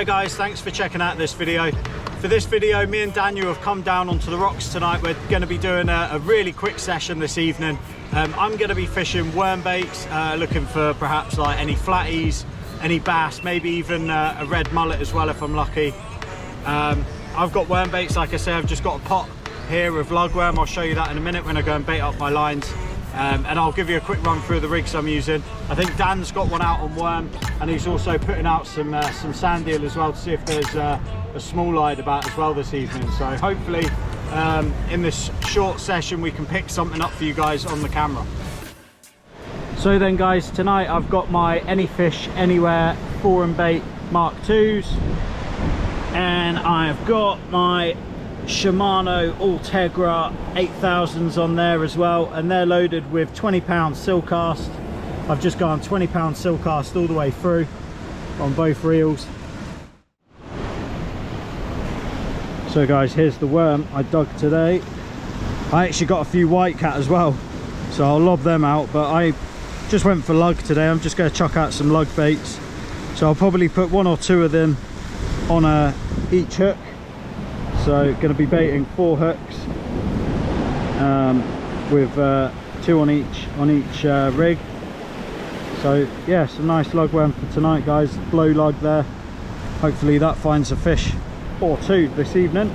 guys, thanks for checking out this video. For this video, me and Daniel have come down onto the rocks tonight. We're going to be doing a really quick session this evening. I'm going to be fishing worm baits, looking for perhaps like any flatties, any bass, maybe even a red mullet as well if I'm lucky. I've got worm baits, like I say. I've just got a pot here of lugworm. I'll show you that in a minute when I go and bait up my lines. And I'll give you a quick run through the rigs I'm using. I think Dan's got one out on worm, and he's also putting out some sand eel as well to see if there's a small light about as well this evening. So hopefully in this short session we can pick something up for you guys on the camera. So then guys, tonight I've got my Any Fish Anywhere foreign bait Mark IIs, and I've got my Shimano Ultegra 8000s on there as well, and they're loaded with 20-pound Silcast. I've just gone 20-pound Silcast all the way through on both reels. So guys, here's the worm I dug today. I actually got a few white cat as well, so I'll lob them out, but I just went for lug today. I'm just going to chuck out some lug baits, so I'll probably put one or two of them on each hook. So going to be baiting 4 hooks with 2 on each rig. So yeah, some nice lugworm for tonight guys. Blow lug there, hopefully that finds a fish or two this evening.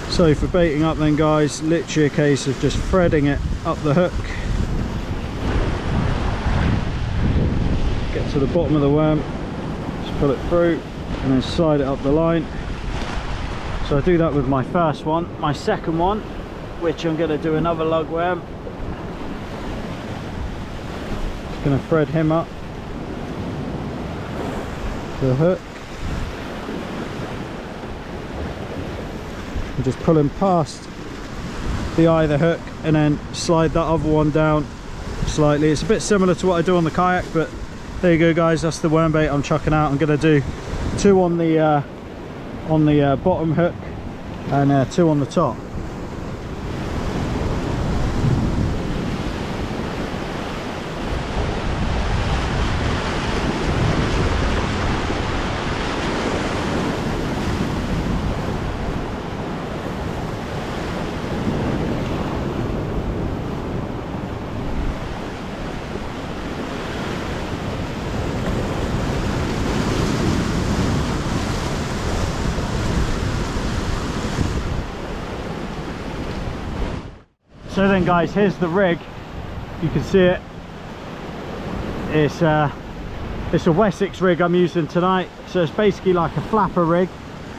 So for baiting up then guys, literally a case of just threading it up the hook, get to the bottom of the worm, just pull it through and then slide it up the line. So I do that with my first one. My second one, which I'm going to do another lugworm, just going to thread him up to the hook and just pull him past the eye of the hook and then slide that other one down slightly. It's a bit similar to what I do on the kayak, but there you go guys, that's the worm bait I'm chucking out. I'm going to do 2 on the bottom hook and 2 on the top. So then guys, here's the rig. You can see it. It's a Wessex rig I'm using tonight. So it's basically like a flapper rig,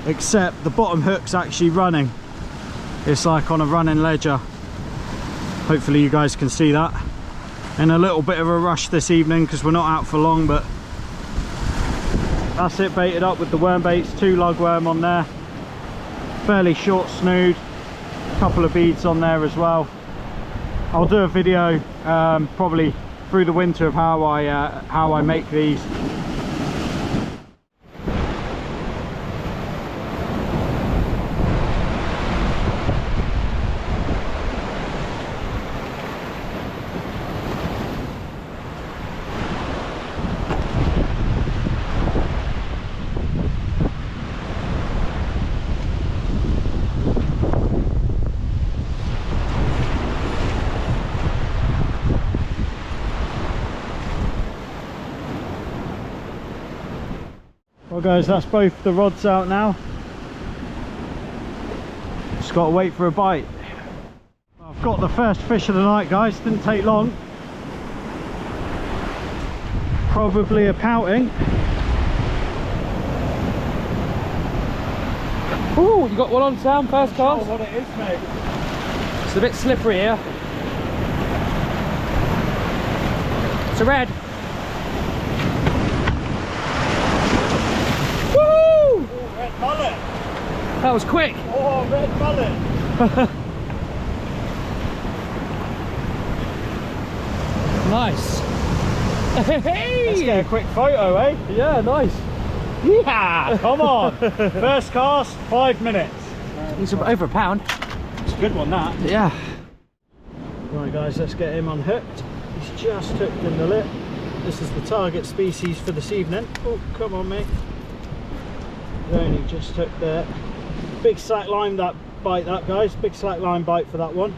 except the bottom hook's actually running. It's like on a running ledger. Hopefully you guys can see that. In a little bit of a rush this evening because we're not out for long, but that's it, baited up with the worm baits. 2 lugworm on there, fairly short snood, a couple of beads on there as well. I'll do a video probably through the winter of how I make these. Well guys, that's both the rods out now. Just got to wait for a bite. I've got the first fish of the night guys, didn't take long. Probably a pouting. Ooh, you got one on Sam, first cast? What it is, mate. It's a bit slippery here. It's a red. Red mullet. That was quick. Oh, red mullet. Nice. Hey. Let's get a quick photo, eh? Yeah, nice. Yeah, come on. First cast, 5 minutes. He's over a pound. It's a good one, that. Yeah. Right guys, let's get him unhooked. He's just hooked in the lip. This is the target species for this evening. Oh, come on, mate. They only just took there. Big slack line that bite, that guys. Big slack line bite for that one.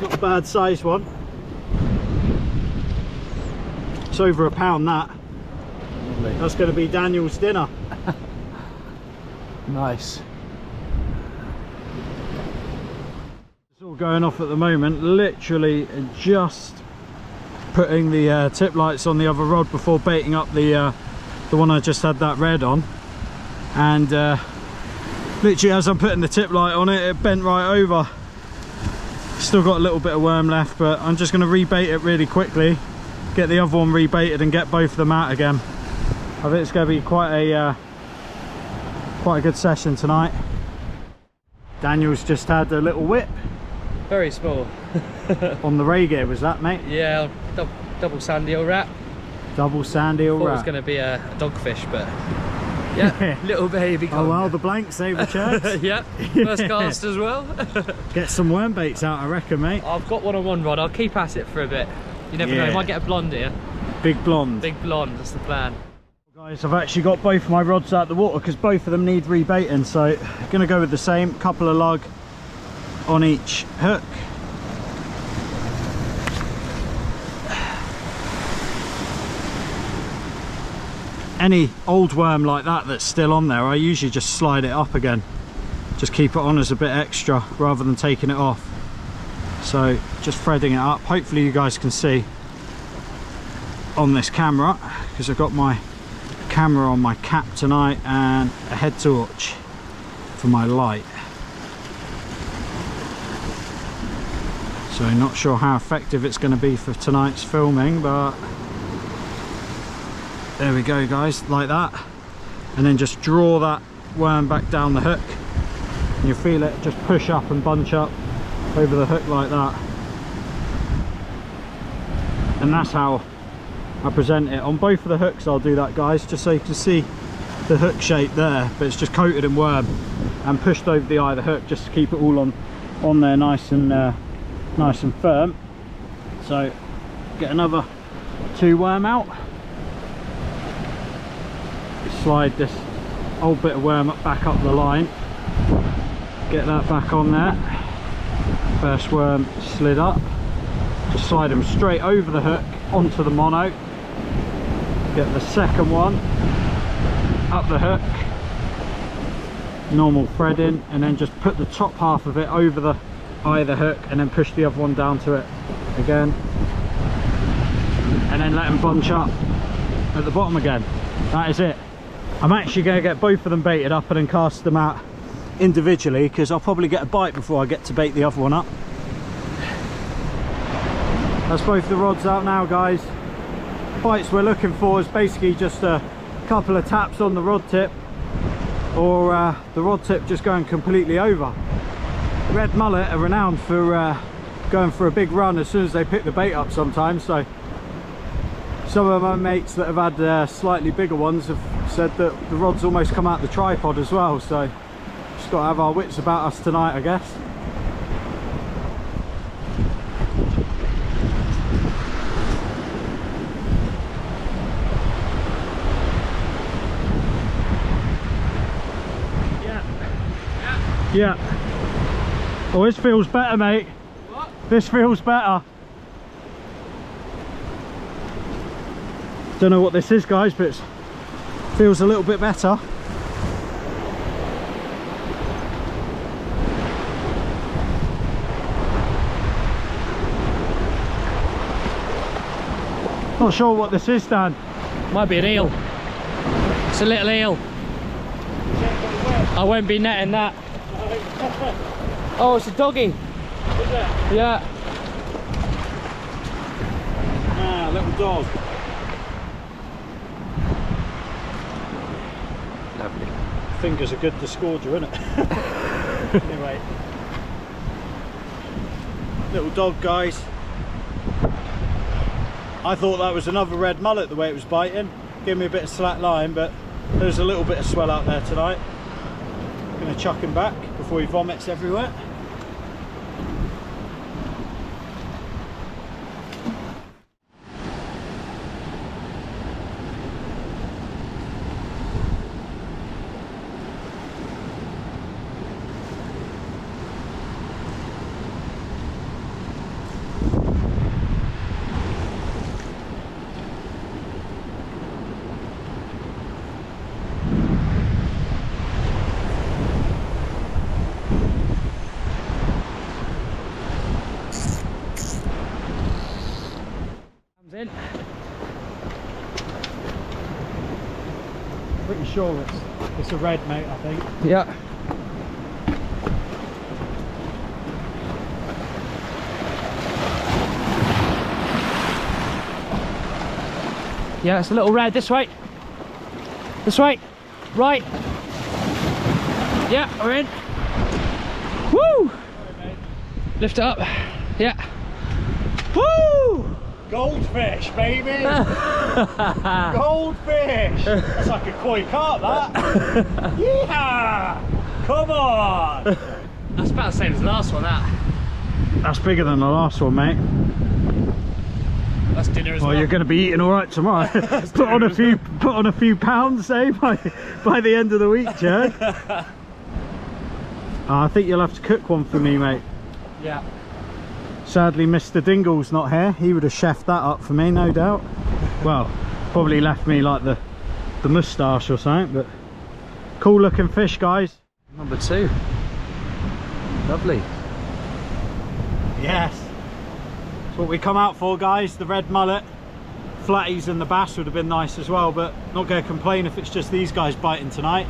Not a bad size one. It's over a pound that. Lovely. That's going to be Daniel's dinner. Nice. It's all going off at the moment. Literally just putting the tip lights on the other rod before baiting up the one I just had that red on, and literally as I'm putting the tip light on it, it bent right over. Still got a little bit of worm left, but I'm just going to rebait it really quickly, get the other one rebaited and get both of them out again. I think it's going to be quite a good session tonight. Daniel's just had a little whip. Very small. On the ray gear, was that, mate? Yeah, double sandy old rat. Double sandy old Thought rat. it was going to be a dogfish, but yeah, little baby. Oh well, the blanks over church. Yeah, first cast as well. Get some worm baits out, I reckon, mate. I've got one on one rod. I'll keep at it for a bit. You never know, I might get a blonde here. Big blonde. Big blonde, that's the plan. Guys, I've actually got both of my rods out of the water because both of them need rebaiting, so I'm going to go with the same couple of lug on each hook. Any old worm like that that's still on there, I usually just slide it up again, just keep it on as a bit extra rather than taking it off. So just threading it up. Hopefully you guys can see on this camera because I've got my camera on my cap tonight and a head torch for my light. So not sure how effective it's going to be for tonight's filming, but there we go, guys, like that. And then just draw that worm back down the hook and you feel it just push up and bunch up over the hook like that. And that's how I present it. On both of the hooks I'll do that, guys, just so you can see the hook shape there, but it's just coated in worm and pushed over the eye of the hook just to keep it all on there nice and firm. So get another 2 worm out, slide this old bit of worm back up the line, get that back on there. First worm slid up, just slide them straight over the hook onto the mono, get the second one up the hook, normal threading, and then just put the top half of it over the eye of the hook and then push the other one down to it again, and then let them bunch up at the bottom again. That is it. I'm actually going to get both of them baited up and then cast them out individually because I'll probably get a bite before I get to bait the other one up. That's both the rods out now, guys. Bites we're looking for is basically just a couple of taps on the rod tip, or the rod tip just going completely over. Red mullet are renowned for going for a big run as soon as they pick the bait up sometimes, so some of my mates that have had slightly bigger ones have said that the rods almost come out the tripod as well, so just got to have our wits about us tonight, I guess. Yeah. Oh, this feels better, mate. What? This feels better. Don't know what this is, guys, but it feels a little bit better. Not sure what this is, Dan. Might be an eel. It's a little eel. I won't be netting that. Oh, it's a doggy. Is it? Yeah. Ah, little dog. Lovely. Fingers are good discorder, isn't it? Anyway. Little dog, guys. I thought that was another red mullet the way it was biting. Gave me a bit of slack line, but there's a little bit of swell out there tonight. Gonna chuck him back before he vomits everywhere. sure it's a red, mate, I think. Yeah. Yeah, it's a little red. This way. This way. Right. Yeah, we're in. Woo! Lift it up. Yeah. Woo! Goldfish, baby! Goldfish! That's like a koi carp, that! Yeah! Come on! That's about the same as the last one, that. That's bigger than the last one, mate. That's dinner as well. Well, you're going to be eating all right tomorrow. put on a few pounds, eh? By the end of the week, Chad. I think you'll have to cook one for me, mate. Yeah. Sadly, Mr. Dingle's not here. He would have chefed that up for me, no doubt. Well, probably left me like the moustache or something, but cool looking fish, guys. Number 2. Lovely. Yes. That's what we come out for, guys. The red mullet. Flatties and the bass would have been nice as well, but not going to complain if it's just these guys biting tonight.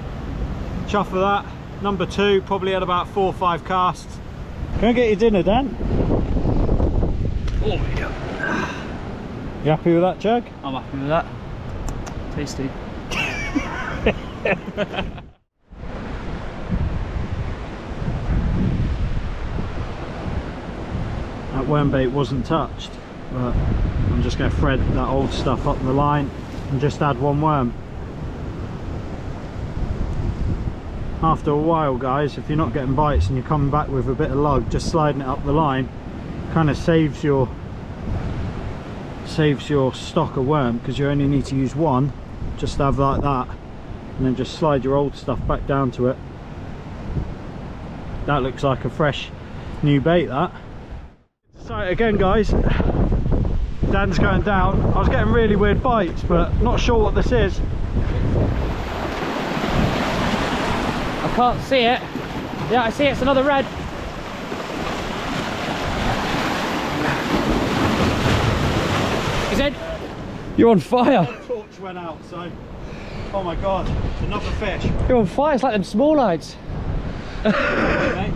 Chuff for that. Number 2, probably had about 4 or 5 casts. Go and get your dinner, Dan. Oh yeah. You happy with that, Chug? I'm happy with that. Tasty. That worm bait wasn't touched, but I'm just going to thread that old stuff up the line and just add 1 worm. After a while, guys, if you're not getting bites and you're coming back with a bit of lug, just sliding it up the line kind of saves your stock of worm, because you only need to use 1. Just have like that and then just slide your old stuff back down to it. That looks like a fresh new bait, that. So again, guys, Dan's going down. I was getting really weird bites, but not sure what this is. I can't see it. Yeah, I see it. It's another red. He's in. You're on fire. The torch went out, so oh my god, another fish. You're on fire. It's like them small lights. Okay.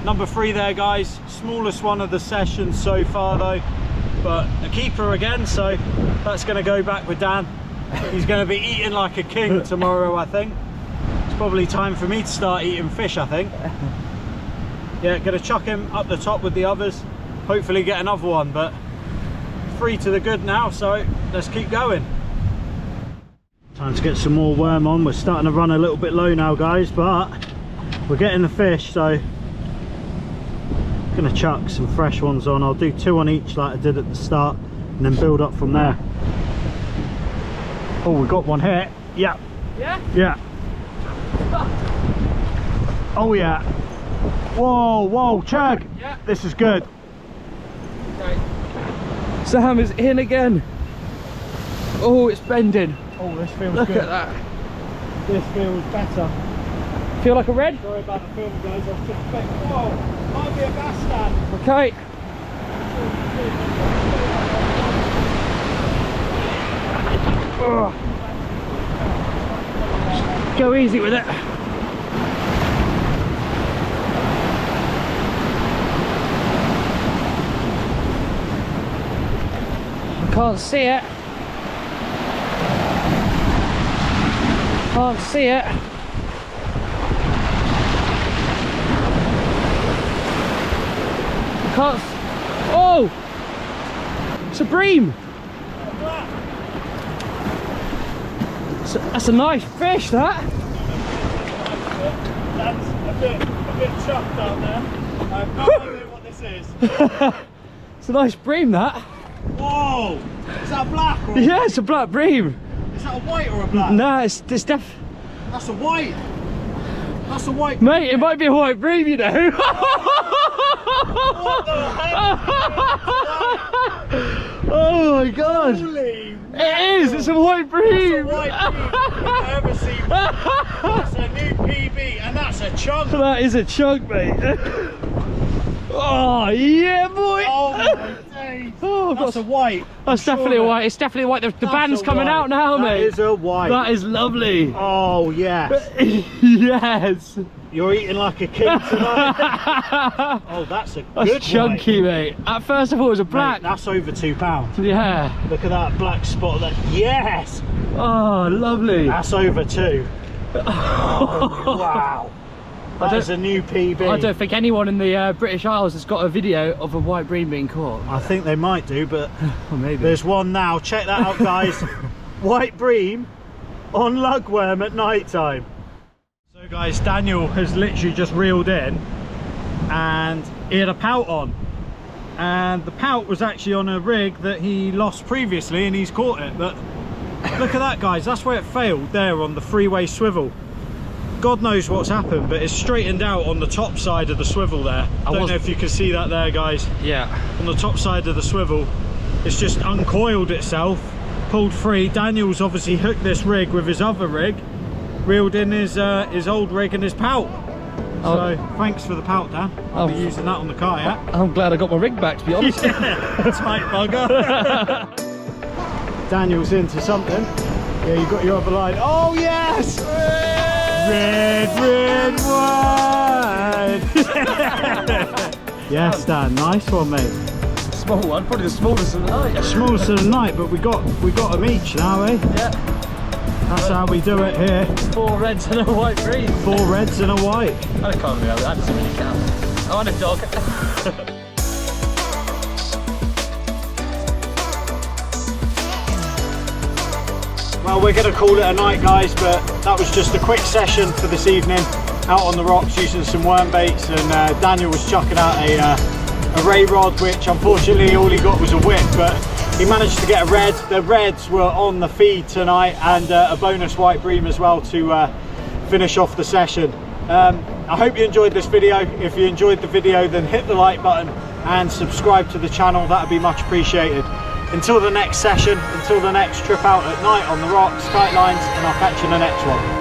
Number 3 there, guys. Smallest one of the session so far though, but a keeper again, so that's going to go back with Dan. He's going to be eating like a king tomorrow, I think. It's probably time for me to start eating fish, I think. Yeah, going to chuck him up the top with the others. Hopefully get another one, but 3 to the good now, so let's keep going. Time to get some more worm on. We're starting to run a little bit low now, guys, but we're getting the fish, so going to chuck some fresh ones on. I'll do 2 on each like I did at the start and then build up from there. Oh, we got one here. Yeah. Yeah? Yeah. Oh yeah. Whoa, whoa, Chug. Yeah. This is good. Okay. Sam is in again. Oh, it's bending. Oh, this feels Look good. at that. This feels better. Feel like a red? Sorry about the film, guys. I was just thinking, whoa, might be a bass stand. Okay. Go easy with it. I can't see it. Can't see it. I can't. Oh! It's a bream. That's a nice fish, that. That's a bit chuffed down there. I have no idea what this is. It's a nice bream, that. Whoa! Is that a black or a Yeah, it's a black bream. Is that a white or a black? Nah, it's That's a white. That's a white. Mate, it might be a white bream, you know. What the heck? Oh my god. Holy It is, it's a white bream. That's a white bream I've ever seen. That's a new PB and that's a chunk. That is a chunk, mate. Oh, yeah, boy. Oh my days. Oh, that's a white. That's definitely a white. It's definitely a white. The band's coming out now, mate. That is a white. That is lovely. Oh, yes. Yes. You're eating like a king tonight. Oh, that's a good That's chunky, white. mate. At first I thought it was a black. Mate, that's over £2. Yeah. Look at that black spot there. Yes. Oh, lovely. That's over £2. Oh, wow. That is a new PB. I don't think anyone in the British Isles has got a video of a white bream being caught. I think they might do, but Or maybe. there's one now. Check that out, guys. White bream on lugworm at night time. So guys, Daniel has literally just reeled in and he had a pout on, and the pout was actually on a rig that he lost previously and he's caught it. But look at that, guys, that's where it failed, there on the freeway swivel. God knows what's happened, but it's straightened out on the top side of the swivel there. I don't know if you can see that there, guys. Yeah. On the top side of the swivel, it's just uncoiled itself, pulled free. Daniel's obviously hooked this rig with his other rig, reeled in his old rig and his pout. So thanks for the pout, Dan. I'll be using that on the car, yeah? I'm glad I got my rig back, to be honest. Yeah, tight bugger. Daniel's into something. Yeah, you got your other line. Oh yes! Red wine. Yes, Dan, nice one, mate. Small one, probably the smallest of the night. Smallest of the night, but we got them each now, eh? Yeah. That's how we do it here. 4 reds and a white bream. 4 reds and a white. I can't remember, that doesn't really count. I want a dog. Well, we're going to call it a night, guys, but that was just a quick session for this evening out on the rocks using some worm baits, and Daniel was chucking out a ray rod, which unfortunately all he got was a whip, but he managed to get a red. The reds were on the feed tonight, and a bonus white bream as well to finish off the session. I hope you enjoyed this video. If you enjoyed the video, then hit the like button and subscribe to the channel. That would be much appreciated. Until the next session, until the next trip out at night on the rocks, kite lines, and I'll catch you in the next one.